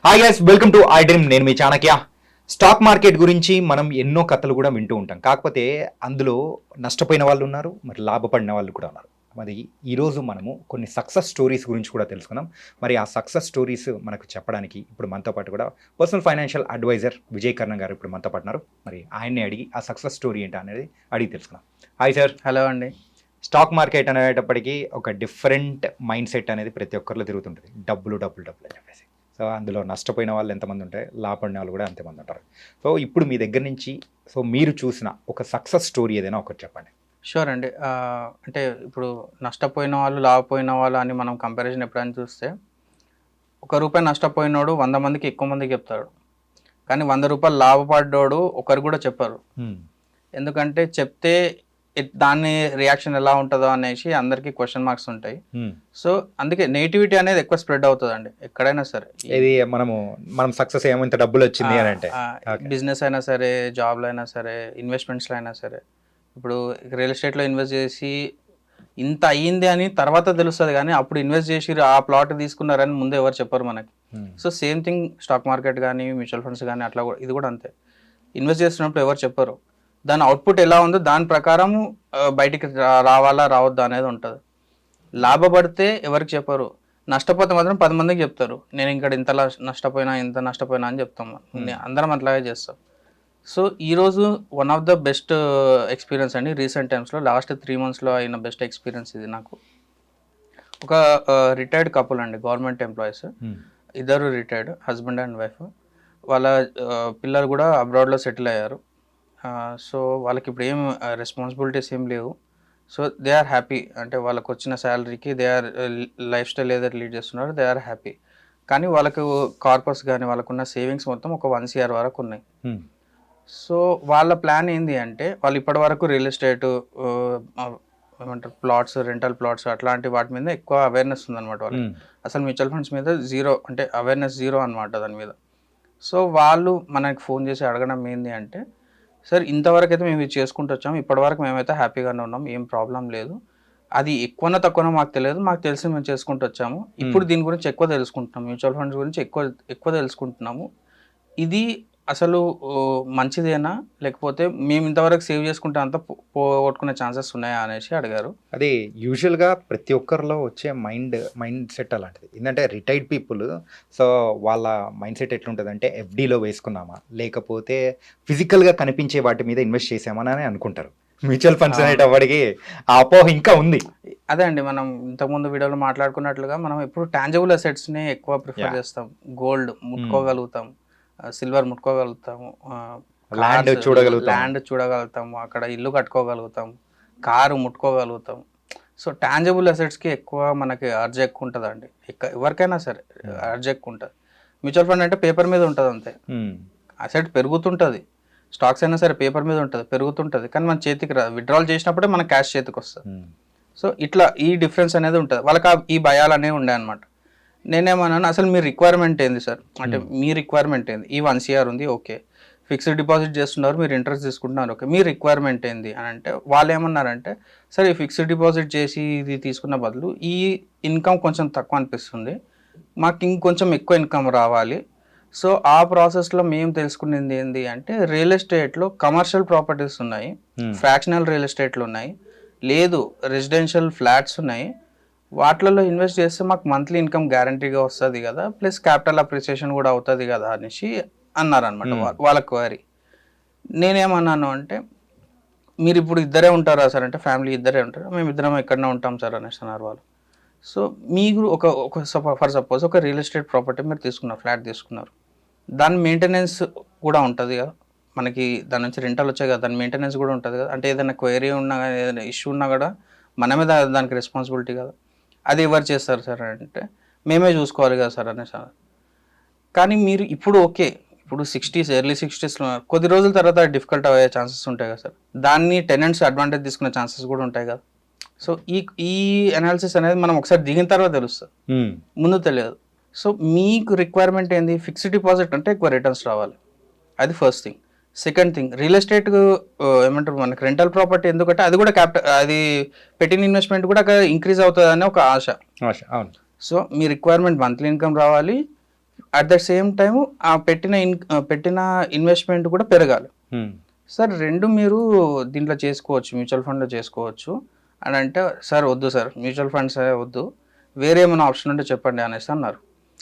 Hi guys, welcome to I dream. నేను మీ Chanakya. Stock market గురించి మనం ఎన్నో కథలు కూడా వింటూ ఉంటాం. కాకపోతే అందులో నష్టపోయిన వాళ్ళు ఉన్నారు, మరి లాభపడిన వాళ్ళు కూడా ఉన్నారు. మరి ఈరోజు మనము కొన్ని సక్సెస్ స్టోరీస్ గురించి కూడా తెలుసుకుందాం. మరి ఆ సక్సెస్ స్టోరీస్ మనకు చెప్పడానికి ఇప్పుడు మనతో పాటు కూడా పర్సనల్ ఫైనాన్షియల్ అడ్వైజర్ విజయ్ కర్ణ గారు ఇప్పుడు మనతో పాటున్నారు. మరి ఆయన్ని అడిగి ఆ సక్సెస్ స్టోరీ ఏంటి అనేది అడిగి తెలుసుకుందాం. Hi sir. హలో అండి. స్టాక్ మార్కెట్ అనేటప్పటికీ ఒక డిఫరెంట్ మైండ్ సెట్ అనేది ప్రతి ఒక్కరిలో తిరుగుతుంటుంది. డబ్బులు డబ్బులు డబ్బులు అని చెప్పేసి. సో అందులో నష్టపోయిన వాళ్ళు ఎంతమంది ఉంటాయి, లాభపడిన వాళ్ళు కూడా అంతమంది ఉంటారు. సో ఇప్పుడు మీ దగ్గర నుంచి మీరు చూసిన ఒక సక్సెస్ స్టోరీ ఏదైనా ఒకటి చెప్పండి. షూర్ అండి. అంటే ఇప్పుడు నష్టపోయిన వాళ్ళు లాభపోయిన వాళ్ళు అని మనం కంపారిజన్ ఎప్పుడైనా చూస్తే, ₹1 నష్టపోయినోడు 100 మందికి ఎక్కువ మందికి చెప్తాడు, కానీ ₹100 లాభపడ్డోడు ఒకరు కూడా చెప్పరు. ఎందుకంటే చెప్తే దాని రియాక్షన్ ఎలా ఉంటుందో అనేసి అందరికీ క్వశ్చన్ మార్క్స్ ఉంటాయి. సో అందుకే నెగిటివిటీ అనేది ఎక్కువ స్ప్రెడ్ అవుతుందండి ఎక్కడైనా సరే. ఇది మనం సక్సెస్ ఏమంత డబ్బులు వచ్చింది అని అంటే బిజినెస్ అయినా సరే, జాబ్లో అయినా సరే, ఇన్వెస్ట్మెంట్స్లో అయినా సరే. ఇప్పుడు రియల్ ఎస్టేట్లో ఇన్వెస్ట్ చేసి ఇంత అయ్యింది అని తర్వాత తెలుస్తుంది, కానీ అప్పుడు ఇన్వెస్ట్ చేసి ఆ ప్లాట్ తీసుకున్నారని ముందు ఎవరు చెప్పరు మనకి. So same thing stock market కానీ మ్యూచువల్ ఫండ్స్ కానీ అట్లా కూడా ఇది కూడా అంతే. ఇన్వెస్ట్ చేస్తున్నప్పుడు ఎవరు చెప్పరు, దాని అవుట్పుట్ ఎలా ఉందో దాని ప్రకారం బయటికి రావాలా రావద్దా అనేది ఉంటుంది. లాభపడితే ఎవరికి చెప్పరు, నష్టపోతే మాత్రం 10 మందికి చెప్తారు. నేను ఇక్కడ ఇంత నష్టపోయినా ఇంత నష్టపోయినా అని చెప్తాము. అందరం అట్లాగే చేస్తాం. సో ఈరోజు one of the best experience అండి రీసెంట్ టైమ్స్లో, లాస్ట్ 3 monthsలో అయిన బెస్ట్ ఎక్స్పీరియన్స్ ఇది నాకు. ఒక రిటైర్డ్ కపుల్ అండి, గవర్నమెంట్ ఎంప్లాయీస్, ఇద్దరు రిటైర్డ్, హస్బెండ్ అండ్ వైఫ్. వాళ్ళ పిల్లలు కూడా అబ్రాడ్లో సెటిల్ అయ్యారు. సో వాళ్ళకి ఇప్పుడు ఏం రెస్పాన్సిబిలిటీస్ ఏం లేవు. So they are happy. అంటే వాళ్ళకు వచ్చిన శాలరీకి దే ఆర్ లైఫ్ స్టైల్ ఏదైతే లీడ్ చేస్తున్నారో దే ఆర్ హ్యాపీ. కానీ వాళ్ళకు కార్పస్ కానీ వాళ్ళకున్న సేవింగ్స్ మొత్తం ఒక 1 CR వరకు ఉన్నాయి. సో వాళ్ళ ప్లాన్ ఏంటి అంటే, వాళ్ళు ఇప్పటి వరకు రియల్ ఎస్టేట్ ఏమంటారు ప్లాట్స్, రెంటల్ ప్లాట్స్ అట్లాంటి వాటి మీద ఎక్కువ అవేర్నెస్ ఉందన్నమాట వాళ్ళకి. అసలు మ్యూచువల్ ఫండ్స్ మీద జీరో, అంటే అవేర్నెస్ జీరో అనమాట దాని మీద. సో వాళ్ళు మనకి ఫోన్ చేసి అడగడం ఏంటి అంటే, సార్ ఇంతవరకు అయితే మేము ఇది చేసుకుంటూ వచ్చాము, ఇప్పటివరకు మేమైతే హ్యాపీగానే ఉన్నాం, ఏం ప్రాబ్లం లేదు. అది ఎక్కువనో తక్కువనో మాకు తెలియదు, మాకు తెలిసి మేము చేసుకుంటూ వచ్చాము. ఇప్పుడు దీని గురించి ఎక్కువ తెలుసుకుంటున్నాం, మ్యూచువల్ ఫండ్స్ గురించి ఎక్కువ తెలుసుకుంటున్నాము. ఇది అసలు మంచిదేనా, లేకపోతే మేము ఇంతవరకు సేవ్ చేసుకుంటే అంతా పోగొట్టుకునే ఛాన్సెస్ ఉన్నాయా అనేసి అడిగారు. అది యూజువల్గా ప్రతి ఒక్కరిలో వచ్చే మైండ్ సెట్ అలాంటిది. ఏంటంటే రిటైర్డ్ పీపుల్, సో వాళ్ళ మైండ్ సెట్ ఎట్లుంటుందంటే FDలో వేసుకున్నామా లేకపోతే ఫిజికల్గా కనిపించే వాటి మీద ఇన్వెస్ట్ చేసామని అని అనుకుంటారు. మ్యూచువల్ ఫండ్స్ అనేటప్పటికి ఆ అపోహ ఇంకా ఉంది. అదే అండి, మనం ఇంతకుముందు వీడియోలో మాట్లాడుకున్నట్లుగా మనం ఎప్పుడు టాంజిబుల్ అసెట్స్ని ఎక్కువ ప్రిఫర్ చేస్తాం. గోల్డ్ ముట్టుకోగలుగుతాం, సిల్వర్ ముట్టుకోగలుగుతాము, ల్యాండ్ చూడగలుగుతాము, అక్కడ ఇల్లు కట్టుకోగలుగుతాం, కారు ముట్టుకోగలుగుతాం. సో టాంజిబుల్ అసెట్స్కి ఎక్కువ మనకి అర్జ్ ఎక్కువ ఉంటుంది అండి, ఎవరికైనా సరే అర్జ్ ఎక్కువ ఉంటుంది. మ్యూచువల్ ఫండ్ అంటే పేపర్ మీద ఉంటుంది అంతే, అసెట్ పెరుగుతుంటుంది. స్టాక్స్ అయినా సరే పేపర్ మీద ఉంటుంది, పెరుగుతుంటుంది, కానీ మన చేతికి రాదు. విత్డ్రాల్ చేసినప్పుడే మన క్యాష్ చేతికి వస్తుంది. సో ఇట్లా ఈ డిఫరెన్స్ అనేది ఉంటుంది. వాళ్ళకి ఈ భయాలు అనేవి ఉండే అనమాట. నేనేమన్నాను, అసలు మీ రిక్వైర్మెంట్ ఏంది సార్ అంటే, మీ రిక్వైర్మెంట్ ఏంది? ఈ 1 CR ఉంది, ఓకే. ఫిక్స్డ్ డిపాజిట్ చేస్తున్నారు, మీరు ఇంట్రెస్ట్ తీసుకుంటున్నారు, ఓకే. మీ రిక్వైర్మెంట్ ఏంది అని అంటే, వాళ్ళు ఏమన్నారంటే, సరే ఈ ఫిక్స్డ్ డిపాజిట్ చేసి ఇది తీసుకున్న బదులు ఈ ఇన్కమ్ కొంచెం తక్కువ అనిపిస్తుంది, మాకు ఇంకొంచెం ఎక్కువ ఇన్కమ్ రావాలి. సో ఆ ప్రాసెస్లో మేము తెలుసుకునేది ఏంటి అంటే, రియల్ ఎస్టేట్లో కమర్షియల్ ప్రాపర్టీస్ ఉన్నాయి, ఫ్రాక్షనల్ రియల్ ఎస్టేట్లు ఉన్నాయి, లేదు రెసిడెన్షియల్ ఫ్లాట్స్ ఉన్నాయి. వాటిలలో ఇన్వెస్ట్ చేస్తే మాకు మంత్లీ ఇన్కమ్ గ్యారంటీగా వస్తుంది కదా, ప్లస్ క్యాపిటల్ అప్రిసియేషన్ కూడా అవుతుంది కదా అనేసి అన్నారనమాట వాళ్ళ క్వైరీ. నేనేమన్నాను అంటే, మీరు ఇప్పుడు ఇద్దరే ఉంటారా సార్ అంటే, ఫ్యామిలీ ఇద్దరే ఉంటారు, మేము ఇద్దరం ఎక్కడనే ఉంటాం సార్ అనేసి అన్నారు వాళ్ళు. సో మీరు ఫర్ సపోజ్ ఒక రియల్ ఎస్టేట్ ప్రాపర్టీ మీరు తీసుకున్నారు, ఫ్లాట్ తీసుకున్నారు, దాని మెయింటెనెన్స్ కూడా ఉంటుంది కదా మనకి, దాని నుంచి రెంటల్ వచ్చాయి కదా, దాని మెయింటెనెన్స్ కూడా ఉంటుంది కదా. అంటే ఏదైనా క్వైరీ ఉన్నా కానీ ఏదైనా ఇష్యూ ఉన్నా కూడా మనమే దానికి రెస్పాన్సిబిలిటీ కదా. అది ఎవరు చేస్తారు సార్ అంటే, మేమే చూసుకోవాలి కదా సార్ అనేసి. కానీ మీరు ఇప్పుడు ఓకే, ఇప్పుడు 60s ఎర్లీ 60sలో కొద్ది రోజుల తర్వాత డిఫికల్ట్ అయ్యే ఛాన్సెస్ ఉంటాయి కదా సార్, దాన్ని టెనెంట్స్ అడ్వాంటేజ్ తీసుకునే ఛాన్సెస్ కూడా ఉంటాయి కదా. సో ఈ అనాలిసిస్ అనేది మనం ఒకసారి దిగిన తర్వాత తెలుస్తుంది, ముందు తెలియదు. సో మీకు రిక్వైర్మెంట్ ఏంది? ఫిక్స్డ్ డిపాజిట్ అంటే ఎక్కువ రిటర్న్స్ రావాలి, అది first thing. Second thing, real estate ఏమంటారు మనకి రెంటల్ ప్రాపర్టీ, ఎందుకంటే అది కూడా అది పెట్టిన ఇన్వెస్ట్మెంట్ కూడా ఇంక్రీజ్ అవుతుంది అనే ఒక ఆశ. సో మీ రిక్వైర్మెంట్ మంత్లీ ఇన్కమ్ రావాలి, అట్ ద సేమ్ టైం ఆ పెట్టిన ఇన్వెస్ట్మెంట్ కూడా పెరగాలి. సార్ రెండు మీరు దీంట్లో చేసుకోవచ్చు, మ్యూచువల్ ఫండ్లో చేసుకోవచ్చు అని అంటే, సార్ వద్దు సార్ మ్యూచువల్ ఫండ్స్ వద్దు, వేరే ఏమైనా ఆప్షన్ ఉంటే చెప్పండి అనేసి అన్నారు.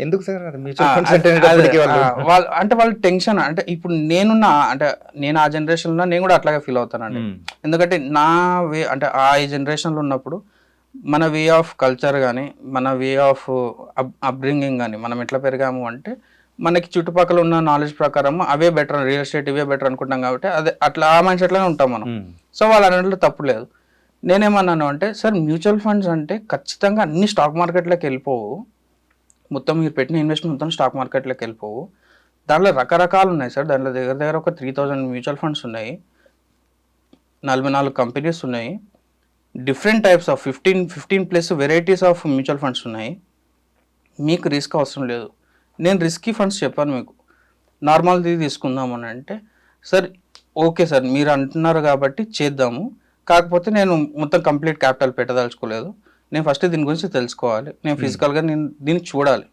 ఎందుకు సార్ మ్యూచువల్ ఫండ్స్ అంటే వాళ్ళ టెన్షన్ అంటే ఇప్పుడు నేను ఆ జనరేషన్లో నేను కూడా అట్లాగే ఫీల్ అవుతానండి. ఎందుకంటే నా వే అంటే ఆ జనరేషన్లో ఉన్నప్పుడు మన వే ఆఫ్ కల్చర్ కానీ మన వే ఆఫ్ అప్బ్రింగింగ్ కానీ మనం ఎట్లా పెరిగాము అంటే మనకి చుట్టుపక్కల ఉన్న నాలెడ్జ్ ప్రకారం అవే బెటర్, రియల్ ఎస్టేట్ ఇవే బెటర్ అనుకుంటాం కాబట్టి అదే అట్లా ఆ మైండ్ సెట్లోనే ఉంటాం మనం. సో వాళ్ళ అన్నింటిలో తప్పు లేదు. నేనేమన్నాను అంటే, సార్ మ్యూచువల్ ఫండ్స్ అంటే ఖచ్చితంగా అన్ని స్టాక్ మార్కెట్లోకి వెళ్ళిపోవు, మొత్తం మీరు పెట్టిన ఇన్వెస్ట్మెంట్ మొత్తం స్టాక్ మార్కెట్లోకి వెళ్ళిపోవు, దాంట్లో రకరకాలు ఉన్నాయి సార్. దాంట్లో దగ్గర ఒక 3000 మ్యూచువల్ ఫండ్స్ ఉన్నాయి, 44 కంపెనీస్ ఉన్నాయి, different types of 15+ varieties of mutual funds ఉన్నాయి. మీకు రిస్క్ అవసరం లేదు. నేను రిస్కీ ఫండ్స్ చెప్పాను మీకు, నార్మల్ది తీసుకుందాం అని అంటే, సార్ ఓకే సార్ మీరు అంటున్నారు కాబట్టి చేద్దాము, కాకపోతే నేను మొత్తం కంప్లీట్ క్యాపిటల్ పెట్టదలుచుకోలేదు, నేను ఫస్ట్ దీని గురించి తెలుసుకోవాలి, నేను ఫిజికల్గా నేను దీన్ని చూడాలి,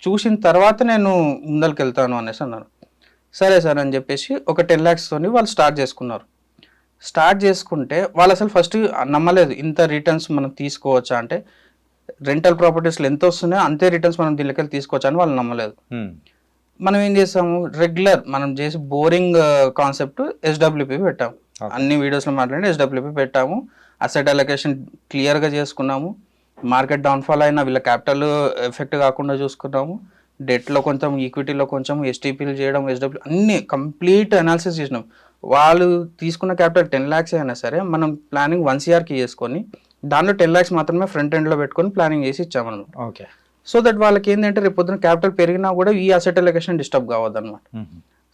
చూసిన తర్వాత నేను ముందరికి వెళ్తాను అనేసి అన్నారు. సరే సార్ అని చెప్పేసి ఒక 10 lakhsతో వాళ్ళు స్టార్ట్ చేసుకున్నారు. స్టార్ట్ చేసుకుంటే వాళ్ళు అసలు ఫస్ట్ నమ్మలేదు ఇంత రిటర్న్స్ మనం తీసుకోవచ్చా అంటే, రెంటల్ ప్రాపర్టీస్లో ఎంత వస్తున్నాయో అంతే రిటర్న్స్ మనం దీనిలోకి తీసుకోవచ్చా అని వాళ్ళు నమ్మలేదు. మనం ఏం చేసాము, రెగ్యులర్ మనం చేసి బోరింగ్ కాన్సెప్ట్ SWP పెట్టాము. అన్ని వీడియోస్లో మాట్లాడి SWP పెట్టాము, అసెట్ అలొకేషన్ క్లియర్గా చేసుకున్నాము, మార్కెట్ డౌన్ఫాల్ అయినా వీళ్ళ క్యాపిటల్ ఎఫెక్ట్ కాకుండా చూసుకున్నాము, డెట్లో కొంచెం ఈక్విటీలో కొంచెం STPలు చేయడం, SW అన్ని కంప్లీట్ అనాలిసిస్ చేసినాం. వాళ్ళు తీసుకున్న క్యాపిటల్ 10 lakhs అయినా సరే మనం ప్లానింగ్ 1 CRకి చేసుకొని దాంట్లో 10 lakhs మాత్రమే ఫ్రంట్ ఎండ్లో పెట్టుకొని ప్లానింగ్ చేసి ఇచ్చామన్నమాట. ఓకే. సో దట్ వాళ్ళకి ఏంటంటే రేపు పొద్దున క్యాపిటల్ పెరిగినా కూడా ఈ అసెట్ అలొకేషన్ డిస్టర్బ్ కావద్దు అనమాట.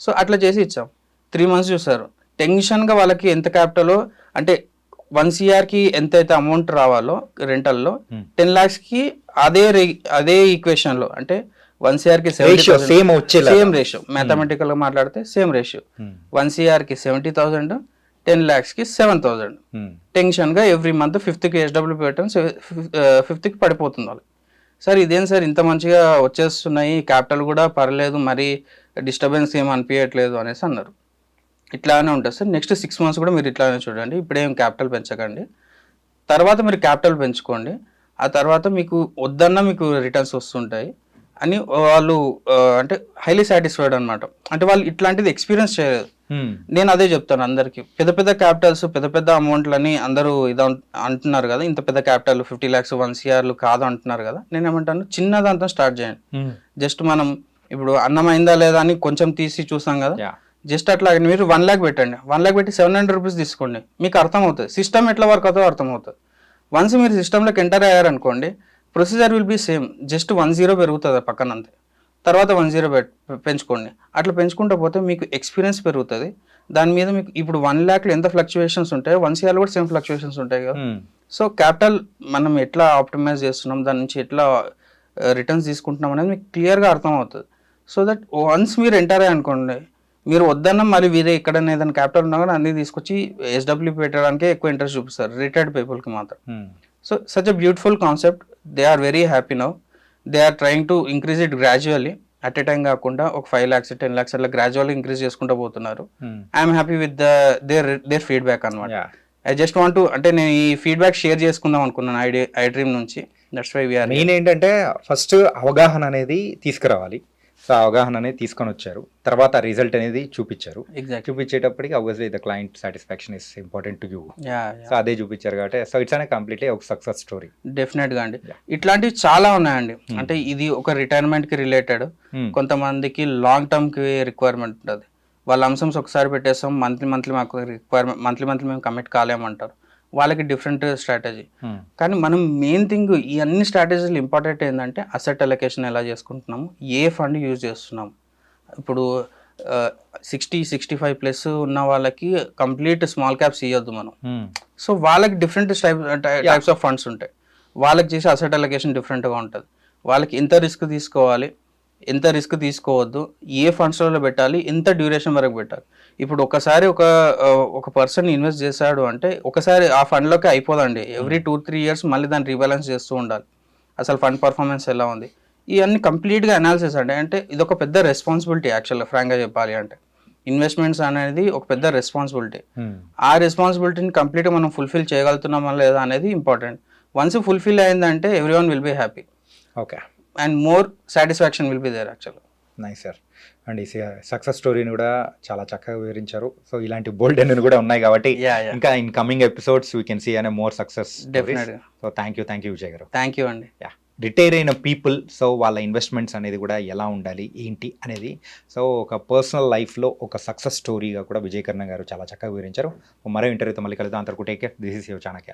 సో అట్లా చేసి ఇచ్చాం. 3 months చూసారు, టెన్షన్గా వాళ్ళకి ఎంత క్యాపిటల్ అంటే 1 CRకి ఎంతైతే అమౌంట్ రావాలో రెంటల్లో 10 lakhsకి అదే ఈక్వేషన్లో అంటే 1 CRకి సేమ్ రేషియో, మ్యాథమెటికల్గా మాట్లాడితే సేమ్ రేషియో, 1 CRకి 70,000, 10 lakhsకి 7,000. టెన్షన్గా ఎవ్రీ మంత్ 5th SWP పెట్టడం, 5th పడిపోతుంది వాళ్ళు. సార్ ఇదేం సార్ ఇంత మంచిగా వచ్చేస్తున్నాయి, క్యాపిటల్ కూడా పర్లేదు, మరి డిస్టర్బెన్స్ ఏం అనిపించట్లేదు అనేసి అన్నారు. ఇట్లానే ఉంటుంది సార్, నెక్స్ట్ 6 months కూడా మీరు ఇట్లానే చూడండి, ఇప్పుడేం క్యాపిటల్ పెంచకండి, తర్వాత మీరు క్యాపిటల్ పెంచుకోండి, ఆ తర్వాత మీకు వద్దన్నా మీకు రిటర్న్స్ వస్తుంటాయి అని వాళ్ళు అంటే హైలీ సాటిస్ఫైడ్ అనమాట. అంటే వాళ్ళు ఇట్లాంటిది ఎక్స్పీరియన్స్ చేయలేదు. నేను అదే చెప్తాను అందరికి, పెద్ద పెద్ద క్యాపిటల్స్ పెద్ద పెద్ద అమౌంట్లని అందరూ అంటున్నారు కదా, ఇంత పెద్ద క్యాపిటల్ 50 lakhs 1 CR కాదు అంటున్నారు కదా, నేను ఏమంటాను చిన్నదంతా స్టార్ట్ చేయండి. జస్ట్ మనం ఇప్పుడు అన్నం అయిందా లేదా అని కొంచెం తీసి చూసాం కదా, జస్ట్ అట్లా మీరు 1 lakh పెట్టండి, 1 lakh పెట్టి 700 rupees తీసుకోండి, మీకు అర్థమవుతుంది సిస్టమ్ ఎట్లా వర్క్ అవుతుందో అర్థమవుతుంది. వన్స్ మీరు సిస్టంలోకి ఎంటర్ అయ్యారనుకోండి, procedure will be same, just 10 పెరుగుతుంది పక్కన అంతే, తర్వాత 10 పెంచుకోండి. అట్లా పెంచుకుంటూ పోతే మీకు ఎక్స్పీరియన్స్ పెరుగుతుంది. దాని మీద మీకు ఇప్పుడు 1 lakhలో ఎంత ఫ్లక్చువేషన్స్ ఉంటాయో 1 CRలో కూడా సేమ్ ఫ్లక్చువేషన్స్ ఉంటాయి కదా. సో క్యాపిటల్ మనం ఎట్లా ఆప్టిమైజ్ చేస్తున్నాం, దాని నుంచి ఎట్లా రిటర్న్స్ తీసుకుంటున్నాం అనేది మీకు క్లియర్గా అర్థమవుతుంది. సో దట్ వన్స్ మీరు ఎంటర్ అయ్యారనుకోండి, మీరు వద్దన్నా మరి వీరే ఎక్కడైనా ఏదైనా క్యాపిటల్ ఉన్నా కూడా అన్ని తీసుకొచ్చి SWP పెట్టడానికే ఎక్కువ ఇంట్రెస్ట్ చూపిస్తారు రిటైర్డ్ పీపుల్కి మాత్రం. So such a beautiful concept, they are very happy now, they are trying to increase it gradually, at a time కాకుండా ఒక 5 lakhs 10 lakhs అట్లా గ్రాడ్యువల్లీ ఇంక్రీజ్ చేసుకుంటూ పోతున్నారు. I'm happy with their feedback అనమాట. I just want to అంటే నేను ఈ feedback share చేసుకుందాం అనుకున్నాను ఐ డ్రీమ్ నుంచి. దట్స్ వై వీఆర్ మెయిన్ ఏంటంటే ఫస్ట్ అవగాహన అనేది తీసుకురావాలి. సో అవగాహన అనేది తీసుకొని వచ్చారు, తర్వాత రిజల్ట్ అనేది చూపించారు. చూపించేటప్పటికి obviously the client satisfaction is important to you. So అదే చూపించారు కాబట్టి సో ఇట్స్ అనే కంప్లీట్లీ ఒక సక్సెస్ స్టోరీ. డెఫినెట్గా అండి, ఇట్లాంటివి చాలా ఉన్నాయండి. అంటే ఇది ఒక రిటైర్మెంట్కి రిలేటెడ్, కొంతమందికి లాంగ్ టర్మ్కి రిక్వైర్మెంట్ ఉంటుంది, వాళ్ళ అంశంస్ ఒకసారి పెట్టేస్తాం, మంత్లీ మాకు రిక్వైర్మెంట్ మంత్లీ మేము కమిట్ కాలేమంటారు, వాళ్ళకి డిఫరెంట్ స్ట్రాటజీ. కానీ మనం మెయిన్ థింగ్ ఈ అన్ని స్ట్రాటజీలు ఇంపార్టెంట్ ఏంటంటే అసెట్ అలొకేషన్ ఎలా చేసుకుంటున్నాము, ఏ ఫండ్ యూజ్ చేస్తున్నాము. ఇప్పుడు 60-65+ ఉన్న వాళ్ళకి కంప్లీట్ స్మాల్ క్యాప్స్ ఇవ్వద్దు మనం. సో వాళ్ళకి డిఫరెంట్ టైప్స్ ఆఫ్ ఫండ్స్ ఉంటాయి, వాళ్ళకి చేసే అసెట్ అలొకేషన్ డిఫరెంట్గా ఉంటుంది. వాళ్ళకి ఎంత రిస్క్ తీసుకోవాలి, ఎంత రిస్క్ తీసుకోవద్దు, ఏ ఫండ్స్లో పెట్టాలి, ఎంత డ్యూరేషన్ వరకు పెట్టాలి. ఇప్పుడు ఒకసారి ఒక పర్సన్ ఇన్వెస్ట్ చేశాడు అంటే ఒకసారి ఆ ఫండ్లోకి అయిపోదండి, ఎవ్రీ 2-3 years మళ్ళీ దాన్ని రీబ్యాలెన్స్ చేస్తూ ఉండాలి. అసలు ఫండ్ పర్ఫార్మెన్స్ ఎలా ఉంది, ఇవన్నీ కంప్లీట్గా అనాలిసిస్ అండి. అంటే ఇది ఒక పెద్ద రెస్పాన్సిబిలిటీ యాక్చువల్గా ఫ్రాంక్గా చెప్పాలి అంటే. ఇన్వెస్ట్మెంట్స్ అనేది ఒక పెద్ద రెస్పాన్సిబిలిటీ. ఆ రెస్పాన్సిబిలిటీని కంప్లీట్గా మనం ఫుల్ఫిల్ చేయగలుగుతున్నామా లేదా అనేది ఇంపార్టెంట్. వన్స్ ఫుల్ఫిల్ అయిందంటే everyone will be happy okay, and more satisfaction will be there యాక్చువల్గా. Nice sir. అండ్ ఈ సక్సెస్ స్టోరీని కూడా చాలా చక్కగా వివరించారు. సో ఇలాంటి బోల్డ్ అన్ని కూడా ఉన్నాయి కాబట్టి ఇంకా in coming episodes we can see అనే మోర్ సక్సెస్. డెఫినెట్గా. So thank you Vijay garu. Thank you అండి. రిటైర్ అయిన పీపుల్ సో వాళ్ళ ఇన్వెస్ట్మెంట్స్ అనేది కూడా ఎలా ఉండాలి ఏంటి అనేది, సో ఒక పర్సనల్ లైఫ్లో ఒక సక్సెస్ స్టోరీగా కూడా విజయ్ కర్ణ గారు చాలా చక్కగా వివరించారు. మరో ఇంటర్వ్యూతో మళ్ళీ కలుద్దాం. అంతవరకు take care. This is your Chanakya.